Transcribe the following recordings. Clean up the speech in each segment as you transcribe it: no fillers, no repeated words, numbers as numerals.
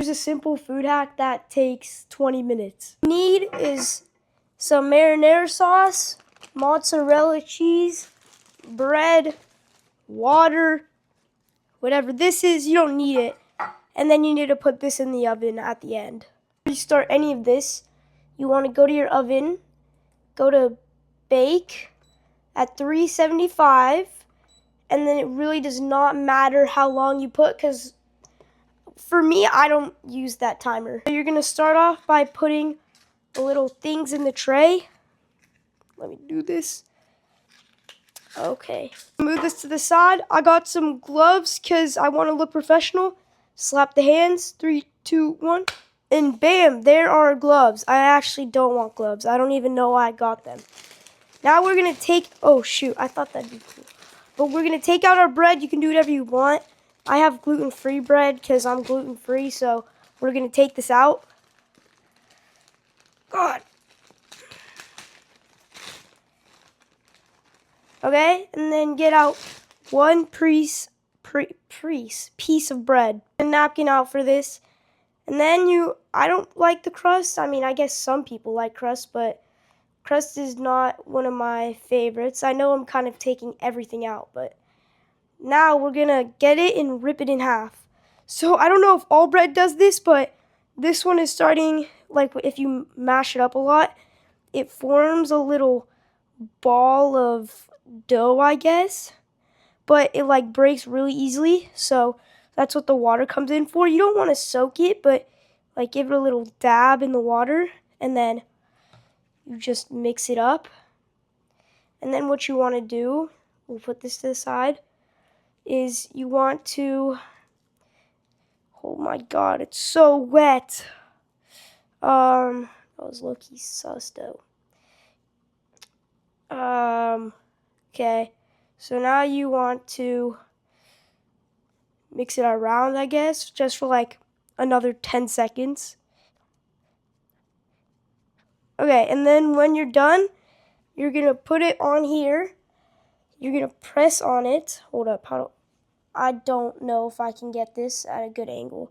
Here's a simple food hack that takes 20 minutes. What you need is some marinara sauce, mozzarella cheese, bread, water, whatever this is, you don't need it. And then you need to put this in the oven at the end. Before you start any of this, you want to go to your oven, go to bake at 375, and then it really does not matter how long you put, because for me, I don't use that timer. So you're going to start off by putting the little things in the tray. Let me do this. Okay. Move this to the side. I got some gloves because I want to look professional. Slap the hands. 3, 2, 1. And bam, there are gloves. I actually don't want gloves. I don't even know why I got them. Now we're going to take, oh shoot, I thought that'd be cool. But we're going to take out our bread. You can do whatever you want. I have gluten-free bread because I'm gluten-free, so we're going to take this out. God. Okay, and then get out one piece of bread. A napkin out for this. And then I don't like the crust. I mean, I guess some people like crust, but crust is not one of my favorites. I know I'm kind of taking everything out, but now we're going to get it and rip it in half. So I don't know if all bread does this, but this one is starting, like if you mash it up a lot, it forms a little ball of dough, I guess. But it like breaks really easily, so that's what the water comes in for. You don't want to soak it, but like give it a little dab in the water, and then you just mix it up. And then what you want to do, we'll put this to the side, is you want to, oh my god, it's so wet. That was low-key sus though. Okay, so now you want to mix it around, I guess, just for like another 10 seconds. Okay, and then when you're done, you're gonna put it on here. You're gonna press on it. Hold up, I don't know if I can get this at a good angle.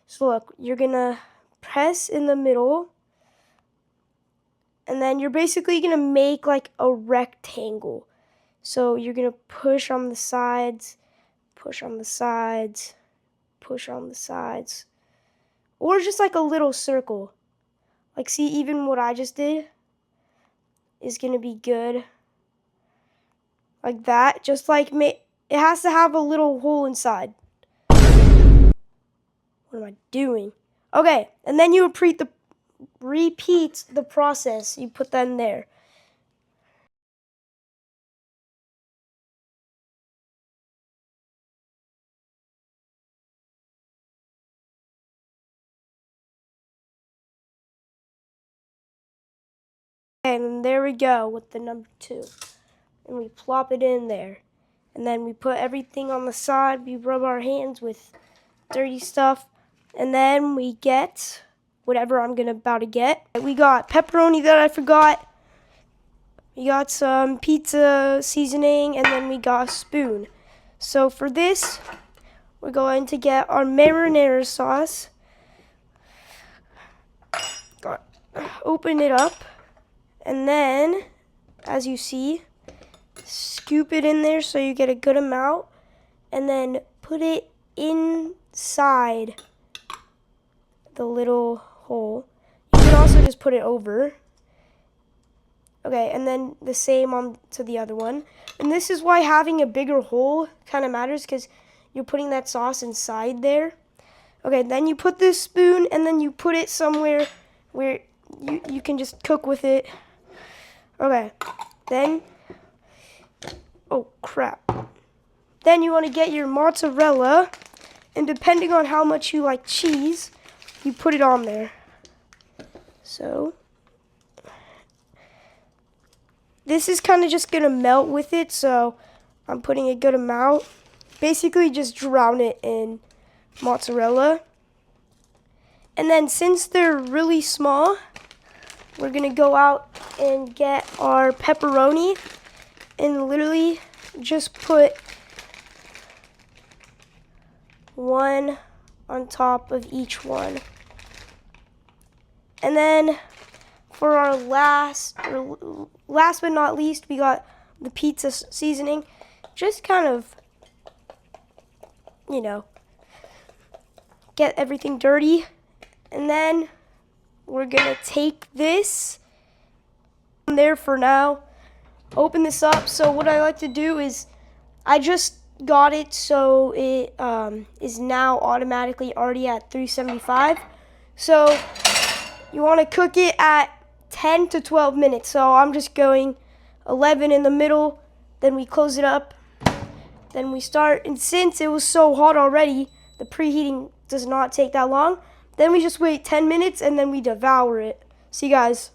So look, you're gonna press in the middle, and then you're basically gonna make like a rectangle. So you're gonna push on the sides, push on the sides, push on the sides, or just like a little circle. Like, see, even what I just did is gonna be good. Like that, just like it has to have a little hole inside. What am I doing? Okay, and then you repeat the process. You put that in there. And there we go with the number 2. And we plop it in there. And then we put everything on the side. We rub our hands with dirty stuff. And then we get whatever I'm about to get. We got pepperoni that I forgot. We got some pizza seasoning. And then we got a spoon. So for this, we're going to get our marinara sauce. Open it up. And then, as you see, scoop it in there so you get a good amount, and then put it inside the little hole. You can also just put it over. Okay, and then the same on to the other one. And this is why having a bigger hole kind of matters, because you're putting that sauce inside there. Okay, then you put this spoon, and then you put it somewhere where you can just cook with it. Okay, then, oh crap. Then you want to get your mozzarella, and depending on how much you like cheese, you put it on there. So, this is kind of just going to melt with it, so I'm putting a good amount. Basically, just drown it in mozzarella. And then since they're really small, we're going to go out and get our pepperoni and literally just put one on top of each one. And then for our last but not least, we got the pizza seasoning. Just kind of, get everything dirty. And then we're gonna take this there for now. Open this up. So what I like to do is, I just got it so it is now automatically already at 375. So you want to cook it at 10 to 12 minutes. So I'm just going 11 in the middle. Then we close it up. Then we start. And since it was so hot already, the preheating does not take that long. Then we just wait 10 minutes and then we devour it. See you guys.